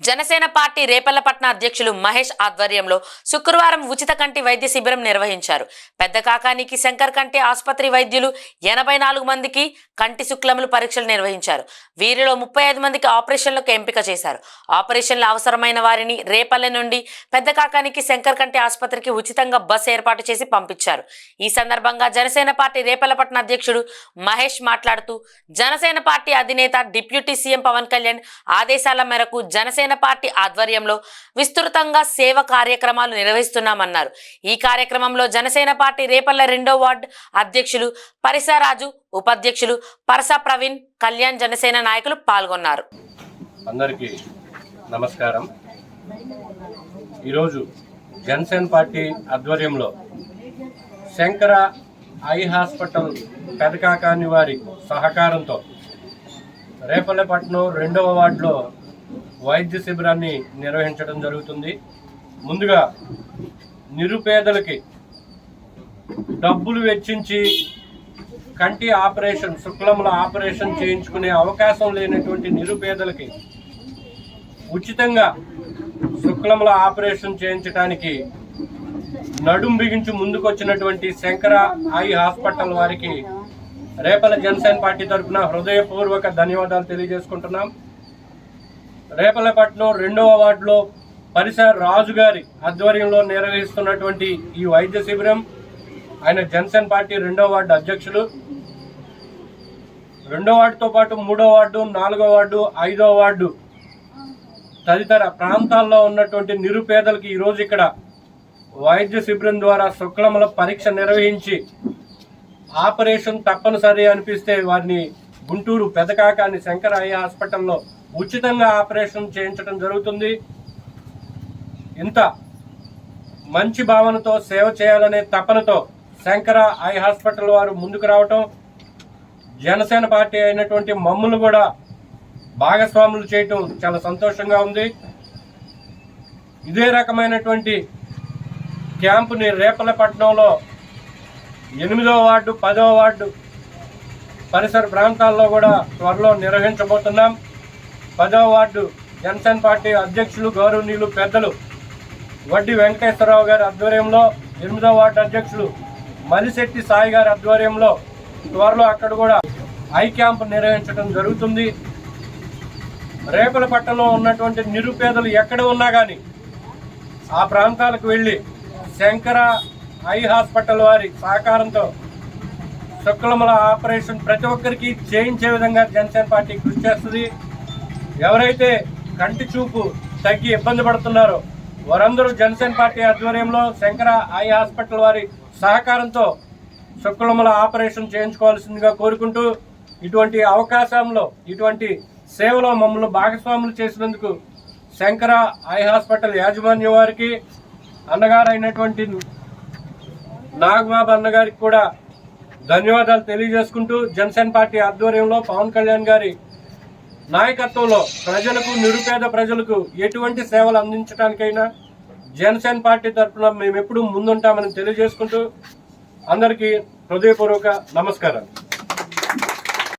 Janasena party రేపల్లపట్న అధ్యక్షులు మహేష్ ఆధ్వర్యంలో శుక్రవారం ఉచిత కంటి వైద్య శిబిరం నిర్వహించారు. పెద్ద కాకానికి శంకర్ కంటి ఆసుపత్రి వైద్యులు 84 మందికి కంటి శుక్లములు పరీక్షలు నిర్వహించారు. వీరిలో 35 మందికి ఆపరేషన్లకు ఎంపిక చేశారు. ఆపరేషన్లు అవసరమైన వారిని రేపల్లె నుండి పెద్ద కాకానికి శంకర్ కంటి ఆసుపత్రికి ఉచితంగా బస్ ఏర్పాటు చేసి పంపించారు. ఈ సందర్భంగా జనసేన పార్టీ రేపల్లపట్న అధ్యక్షుడు మహేష్ మాట్లాడుతూ, జనసేన పార్టీ అధినేత డిప్యూటీ సీఎం పవన్ కళ్యాణ్ ఆదేశాల మేరకు జనసేన పార్టీ ఆధ్వర్యంలో విస్తృతంగా సేవ కార్యక్రమాలు నిర్వహిస్తున్నామన్నారు. ఈ కార్యక్రమంలో జనసేన పార్టీ రేపల్లె 2వ వార్డు అధ్యక్షులు పరిసరాజు, ఉపాధ్యక్షులు పరసా ప్రవీణ్, కళ్యాణ్ జనసేన నాయకులు పాల్గొన్నారు. అందరికీ నమస్కారం. ఈరోజు జనసేన పార్టీ ఆధ్వర్యంలో శంకర ఐ హాస్పిటల్ పెదకాకాని వారి సహకారంతో రేపల్లెపట్నం 2వ వార్డులో వైద్య శిబిరాన్ని నిర్వహించడం జరుగుతుంది. ముందుగా నిరుపేదలకి డబ్బులు వెచ్చించి కంటి ఆపరేషన్, శుక్లముల ఆపరేషన్ చేయించుకునే అవకాశం లేనటువంటి నిరుపేదలకి ఉచితంగా శుక్లముల ఆపరేషన్ చేయించడానికి నడుం బిగించి ముందుకొచ్చినటువంటి శంకర ఐ హాస్పిటల్ వారికి రేపల్లె జనసేన పార్టీ తరఫున హృదయపూర్వక ధన్యవాదాలు తెలియజేసుకుంటున్నాం. రేపల్లెపట్నం 2వ వార్డులో పరిసర రాజు గారి ఆధ్వర్యంలో నిర్వహిస్తున్నటువంటి ఈ వైద్య శిబిరం, ఆయన జనసేన పార్టీ 2వ వార్డు అధ్యక్షులు. 2వ వార్డుతో పాటు 3వ వార్డు, 4వ వార్డు, 5వ వార్డు తదితర ప్రాంతాల్లో ఉన్నటువంటి నిరుపేదలకు ఈరోజు ఇక్కడ వైద్య శిబిరం ద్వారా శుక్లముల పరీక్ష నిర్వహించి ఆపరేషన్ తప్పనిసరి అనిపిస్తే వారిని గుంటూరు పెదకాకాని శంకర ఐ హాస్పిటల్లో ఉచితంగా ఆపరేషన్ చేయించడం జరుగుతుంది. ఇంత మంచి భావనతో సేవ చేయాలనే తపనతో శంకర ఐ హాస్పిటల్ వారు ముందుకు రావటం, జనసేన పార్టీ అయినటువంటి మమ్మల్ని కూడా భాగస్వాములు చేయటం చాలా సంతోషంగా ఉంది. ఇదే రకమైనటువంటి క్యాంపుని రేపల్లెపట్నంలో 8వ వార్డు, 10వ వార్డు పరిసర ప్రాంతాల్లో కూడా త్వరలో నిర్వహించబోతున్నాం. 10వ వార్డు జనసేన పార్టీ అధ్యక్షులు గౌరవనీయులు పెద్దలు వడ్డి వెంకటేశ్వరరావు గారి ఆధ్వర్యంలో, 8వ వార్డు అధ్యక్షులు మలిశెట్టి సాయి గారి ఆధ్వర్యంలో త్వరలో అక్కడ కూడా ఐ క్యాంప్ నిర్వహించడం జరుగుతుంది. రేపల్లెపట్నంలో ఉన్నటువంటి నిరుపేదలు ఎక్కడ ఉన్నా కానీ ఆ ప్రాంతాలకు వెళ్ళి శంకర ఐ హాస్పిటల్ వారి సహకారంతో శుక్లముల ఆపరేషన్ ప్రతి ఒక్కరికి చేయించే విధంగా జనసేన పార్టీ కృషి చేస్తుంది. ఎవరైతే కంటి చూపు తగ్గి ఇబ్బంది పడుతున్నారో వారందరూ జనసేన పార్టీ ఆధ్వర్యంలో శంకర ఐ హాస్పిటల్ వారి సహకారంతో శుక్లముల ఆపరేషన్ చేయించుకోవాల్సిందిగా కోరుకుంటూ, ఇటువంటి అవకాశంలో, ఇటువంటి సేవలో మమ్మల్ని భాగస్వాములు చేసినందుకు శంకర ఐ హాస్పిటల్ యాజమాన్యం వారికి, అన్నగారు అయినటువంటి నాగబాబు అన్నగారికి కూడా ధన్యవాదాలు తెలియజేసుకుంటూ, జనసేన పార్టీ ఆధ్వర్యంలో పవన్ కళ్యాణ్ గారి నాయకత్వంలో ప్రజలకు, నిరుపేద ప్రజలకు ఎటువంటి సేవలు అందించడానికైనా జనసేన పార్టీ తరఫున మేము ఎప్పుడూ ముందుంటామని తెలియజేసుకుంటూ అందరికీ హృదయపూర్వక నమస్కారాలు.